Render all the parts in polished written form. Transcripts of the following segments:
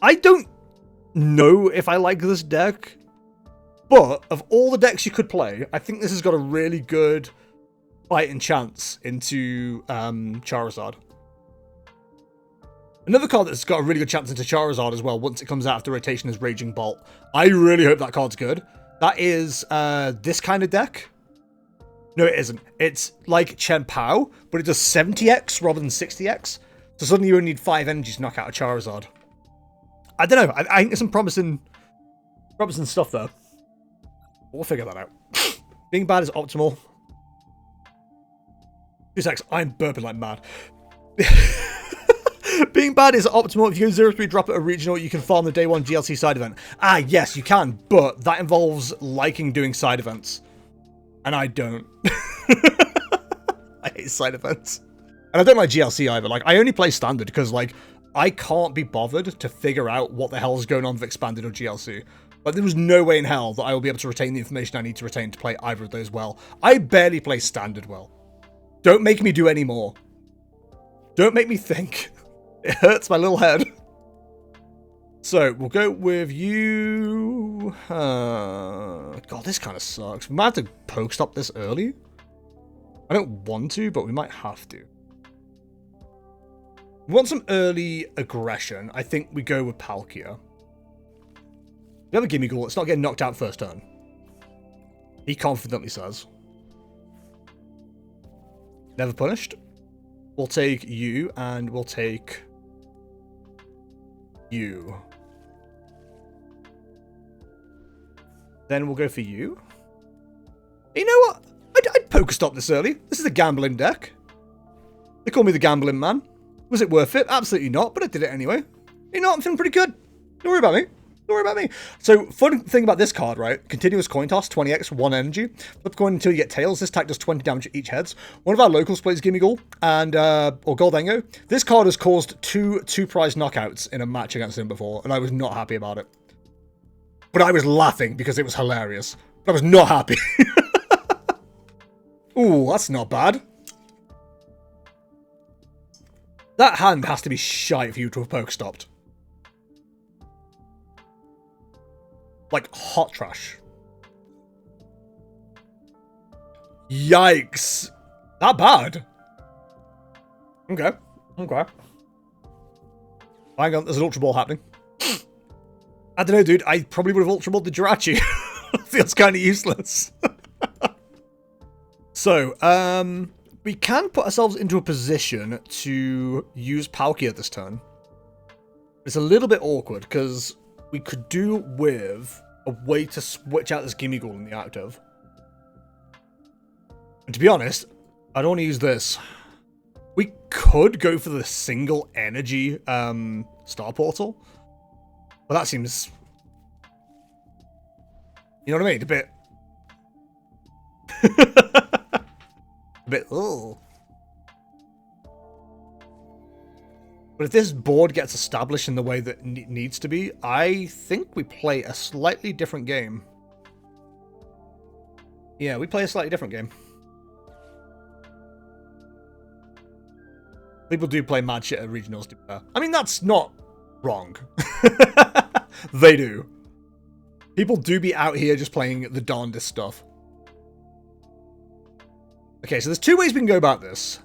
I don't know if I like this deck, but of all the decks you could play, I think this has got a really good fighting chance into Charizard. Another card that's got a really good chance into Charizard as well, once it comes out after rotation, is Raging Bolt. I really hope that card's good. That is this kind of deck. No, it isn't. It's like Chen Pao, but it does 70x rather than 60x. So suddenly you only need 5 energy to knock out a Charizard. I don't know. I think there's some promising stuff there. We'll figure that out. Being bad is optimal. 2 seconds. I'm burping like mad. Being bad is optimal. If you go 0-3 drop at a regional, you can farm the day 1 GLC side event. Ah, yes, you can, but that involves liking doing side events. And I don't. I hate side events. And I don't like GLC either. Like, I only play standard because, like, I can't be bothered to figure out what the hell is going on with expanded or GLC. Like, there was no way in hell that I will be able to retain the information I need to retain to play either of those well. I barely play standard well. Don't make me do any more. Don't make me think. It hurts my little head. So, we'll go with you. God, this kind of sucks. We might have to poke stop this early. I don't want to, but we might have to. We want some early aggression. I think we go with Palkia. We have a Gimme Ghoul. It's not getting knocked out first turn. He confidently says. Never punished. We'll take you, and we'll take you. Then we'll go for you. You know what? I'd poker stop this early. This is a gambling deck. They call me the gambling man. Was it worth it? Absolutely not, but I did it anyway. You know what? I'm feeling pretty good. Don't worry about me. Don't worry about me. So, fun thing about this card, right? Continuous coin toss, 20x, 1 energy. Flip coin until you get tails. This attack does 20 damage each heads. One of our locals plays Gimme Ghoul, and, or Gholdengo. This card has caused two prize knockouts in a match against him before, and I was not happy about it. But I was laughing because it was hilarious. But I was not happy. Ooh, that's not bad. That hand has to be shite for you to have poke stopped. Like, hot trash. Yikes. That bad. Okay. Okay. Hang on, there's an Ultra Ball happening. I don't know, dude. I probably would have Ultra Balled the Jirachi. Feels kind of useless. So, we can put ourselves into a position to use Palkia this turn. It's a little bit awkward, because we could do with a way to switch out this Gimme Ghoul in the active. And to be honest, I don't want to use this. We could go for the single energy Star Portal. But that seems... You know what I mean? A bit... a bit... Ugh. But if this board gets established in the way that it needs to be, I think we play a slightly different game. Yeah, we play a slightly different game. People do play mad shit at regionals, to be fair. I mean, that's not wrong. They do. People do be out here just playing the darndest stuff. Okay, so there's 2 ways we can go about this.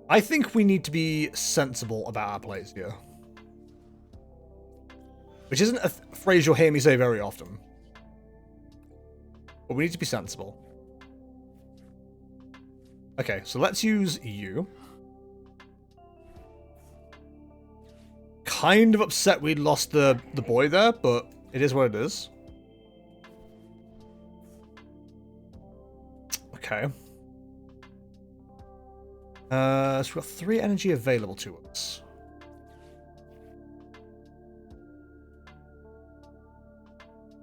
I think we need to be sensible about our plays here. Which isn't a phrase you'll hear me say very often. But we need to be sensible. Okay, so let's use you. Kind of upset we lost the boy there, but it is what it is. Okay. So we've got 3 energy available to us.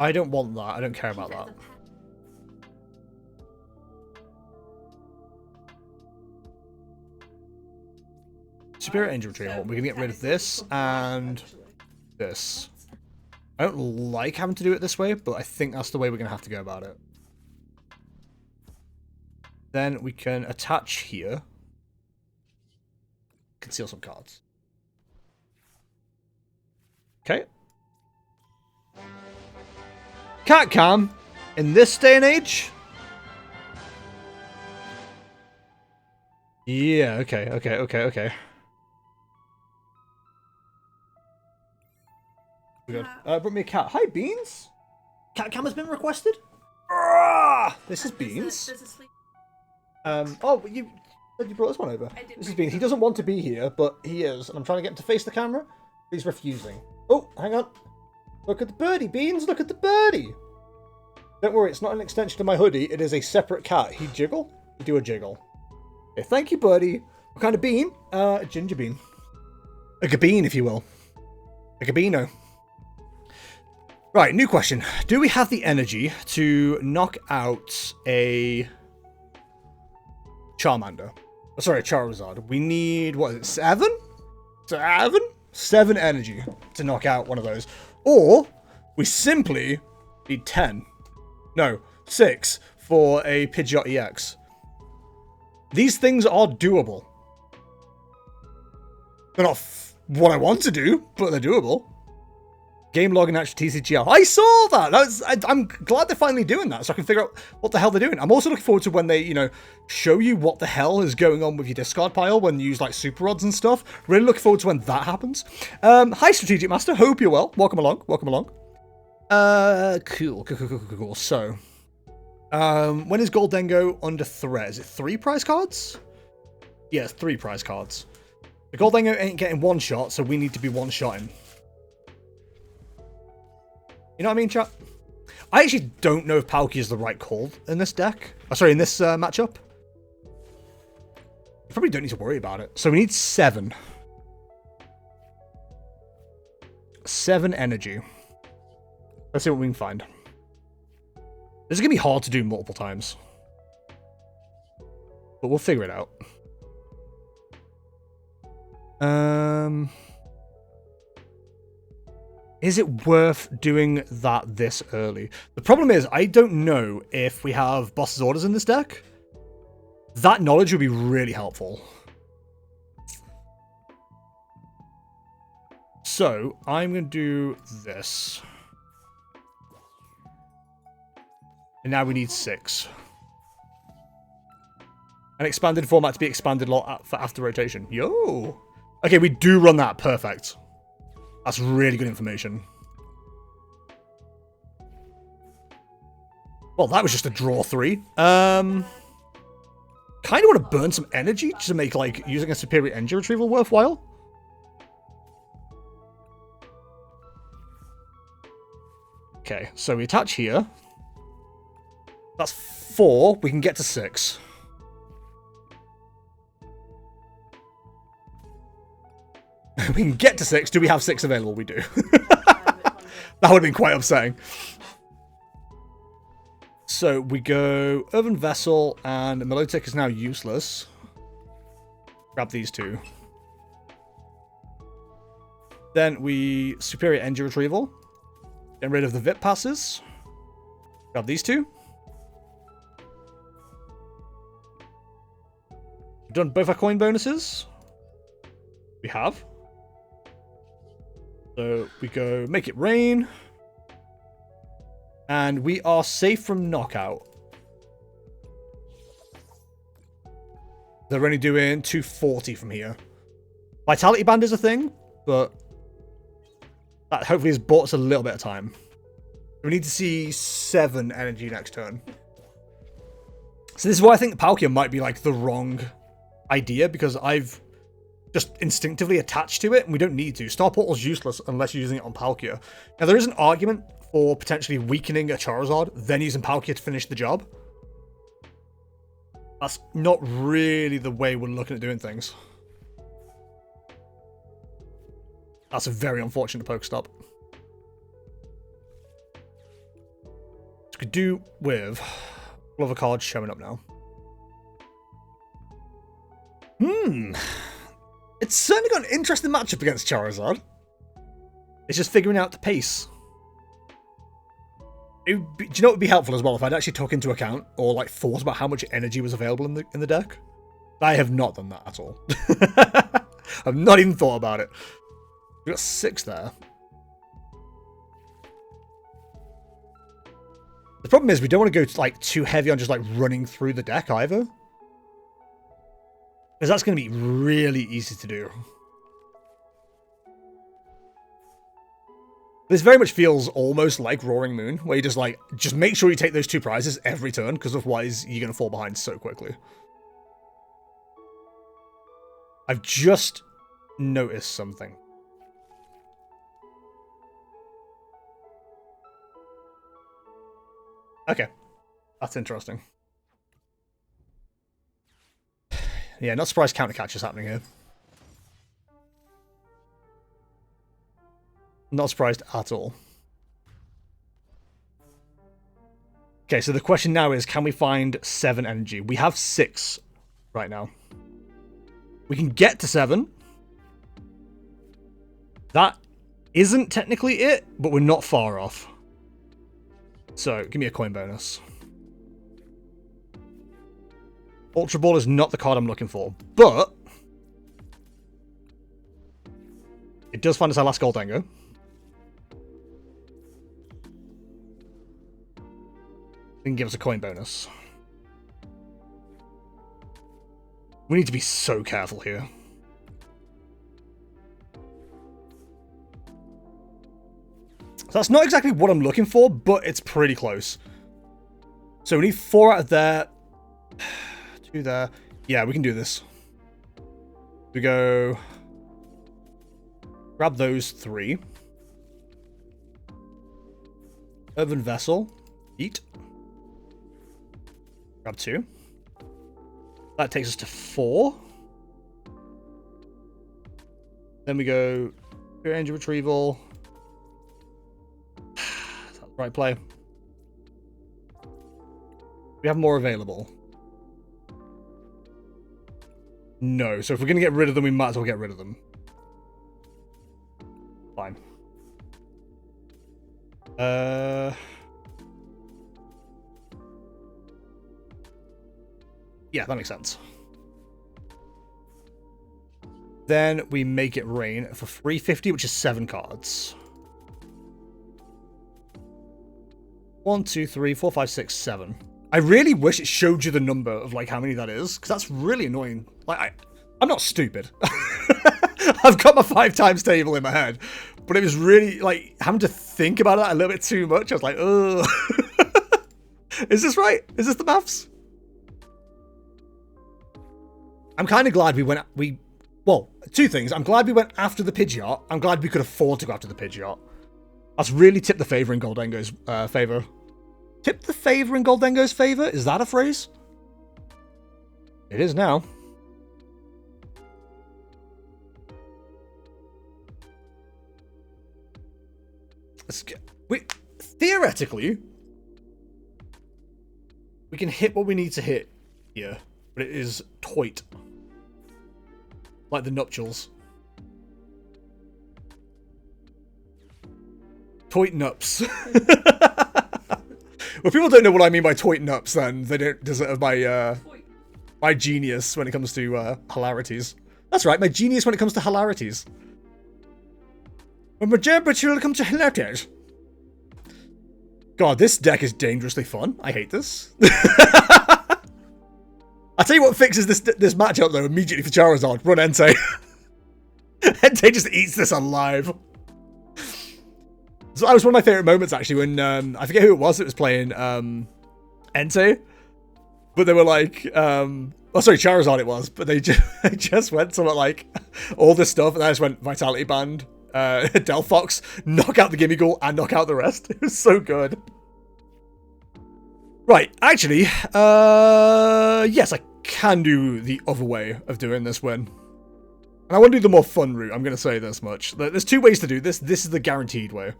I don't want that. I don't care about that. Superior Angel Retrieval. We're going to get rid of this and this. I don't like having to do it this way, but I think that's the way we're going to have to go about it. Then we can attach here. Conceal some cards. Okay. Cat cam in this day and age? Yeah, okay. Good. Brought me a cat. Hi, Beans. Cat cam has been requested. This is Beans. Oh, you brought this one over. This is Beans. He doesn't want to be here, but he is, and I'm trying to get him to face the camera. He's refusing. Oh, hang on. Look at the birdie, Beans. Look at the birdie. Don't worry, it's not an extension of my hoodie. It is a separate cat. He jiggle? You do a jiggle. Okay, thank you, birdie. What kind of bean? A ginger bean. A gabine, if you will. A gabino. Right, new question. Do we have the energy to knock out a Charmander? Oh, sorry, a Charizard. We need, what is it, 7? 7? 7 energy to knock out one of those. Or we simply need 10. No, 6 for a Pidgeot EX. These things are doable. They're not what I want to do, but they're doable. Game log and actual TCG. I saw that. I'm glad they're finally doing that, so I can figure out what the hell they're doing. I'm also looking forward to when they, show you what the hell is going on with your discard pile when you use like super rods and stuff. Really looking forward to when that happens. Hi, Strategic Master. Hope you're well. Welcome along. Cool. So, when is Gholdengo under threat? Is it 3 prize cards? Yeah, it's 3 prize cards. The Gholdengo ain't getting one shot, so we need to be one shotting. You know what I mean, chat? I actually don't know if Palkia is the right call in this deck. Oh, sorry, in this matchup. You probably don't need to worry about it. So we need 7. 7 energy. Let's see what we can find. This is going to be hard to do multiple times. But we'll figure it out. Is it worth doing that this early? The problem is, I don't know if we have boss's orders in this deck. That knowledge would be really helpful. So, I'm going to do this. And now we need 6. An expanded format to be expanded a lot for after rotation. Yo! Okay, we do run that. Perfect. That's really good information. Well, that was just a draw 3. Kind of want to burn some energy to make, like, using a superior energy retrieval worthwhile. Okay, so we attach here. That's 4. We can get to 6. We can get to 6. Do we have 6 available? We do. That would have been quite upsetting. So we go Earthen Vessel, and Milotic is now useless. Grab these 2. Then we Superior Energy Retrieval. Get rid of the VIP passes. Grab these 2. We've done both our coin bonuses. We have. So we go Make It Rain. And we are safe from knockout. They're only doing 240 from here. Vitality Band is a thing, but that hopefully has bought us a little bit of time. We need to see 7 energy next turn. So this is why I think Palkia might be like the wrong idea, because I've just instinctively attached to it, and we don't need to. Star Portal's useless unless you're using it on Palkia. Now, there is an argument for potentially weakening a Charizard, then using Palkia to finish the job. That's not really the way we're looking at doing things. That's a very unfortunate Pokestop. So we could do with Glover cards showing up now. It's certainly got an interesting matchup against Charizard. It's just figuring out the pace. Do you know what would be helpful as well if I'd actually took into account or like thought about how much energy was available in the deck? I have not done that at all. I've not even thought about it. We've got 6 there. The problem is we don't want to go like too heavy on just like running through the deck either. Because that's going to be really easy to do. This very much feels almost like Roaring Moon, where you just make sure you take those 2 prizes every turn, because otherwise you're going to fall behind so quickly. I've just noticed something. Okay. That's interesting. Yeah, not surprised counter catch is happening here. Not surprised at all. Okay, so the question now is, can we find 7 energy? We have 6 right now. We can get to 7. That isn't technically it, but we're not far off. So, give me a coin bonus. Ultra Ball is not the card I'm looking for, but it does find us our last Gholdengo. It can give us a coin bonus. We need to be so careful here. So that's not exactly what I'm looking for, but it's pretty close. So we need 4 out of there. 2 there. Yeah, we can do this. We go... Grab those 3. Urban Vessel. Eat. Grab 2. That takes us to 4. Then we go Pure Energy Retrieval. Is that the right play? We have more available. No, so if we're going to get rid of them, we might as well get rid of them. Fine. Yeah, that makes sense. Then we make it rain for 350, which is 7 cards. 1, 2, 3, 4, 5, 6, 7. I really wish it showed you the number of like how many that is, because that's really annoying. Like I'm not stupid. I've got my 5 times table in my head, but it was really like having to think about that a little bit too much. I was like, oh, is this right? Is this the maths? I'm kind of glad well, 2 things. I'm glad we went after the Pidgeot. I'm glad we could afford to go after the Pidgeot. That's really tipped the favor in Gholdengo's favor. Tip the favor in Gholdengo's favor? Is that a phrase? It is now. Theoretically, we can hit what we need to hit here, but it is toit. Like the nuptials. Toit nups. Well, people don't know what I mean by toit nups, then they don't deserve my genius when it comes to hilarities. That's right, my genius when it comes to hilarities. When my genius when it comes to hilarities. God, this deck is dangerously fun. I hate this. I'll tell you what fixes this matchup, though, immediately for Charizard. Run Entei. Entei just eats this alive. So that was one of my favourite moments, actually, when, I forget who it was that was playing Entei. But they were like, oh, sorry, Charizard it was. But they just went to, like, all this stuff, and I just went Vitality Band, Delphox, knock out the Gimmighoul, and knock out the rest. It was so good. Right, actually, yes, I can do the other way of doing this win. And I want to do the more fun route, I'm going to say this much. There's 2 ways to do this. This is the guaranteed way.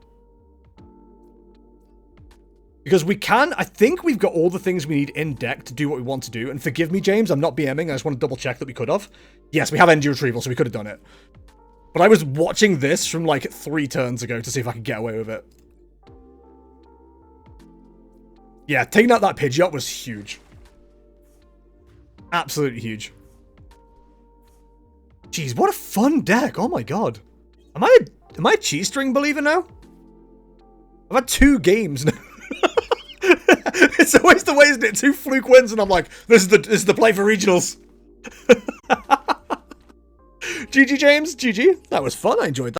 Because we can, I think we've got all the things we need in deck to do what we want to do. And forgive me, James, I'm not BMing, I just want to double check that we could have. Yes, we have Energy Retrieval, so we could have done it. But I was watching this from like 3 turns ago to see if I could get away with it. Yeah, taking out that Pidgeot was huge. Absolutely huge. Jeez, what a fun deck. Oh my god. Am I a cheese string believer now? I've had 2 games now. It's always the way, isn't it? 2 fluke wins, and I'm like, this is the play for regionals. GG, James. GG. That was fun. I enjoyed that.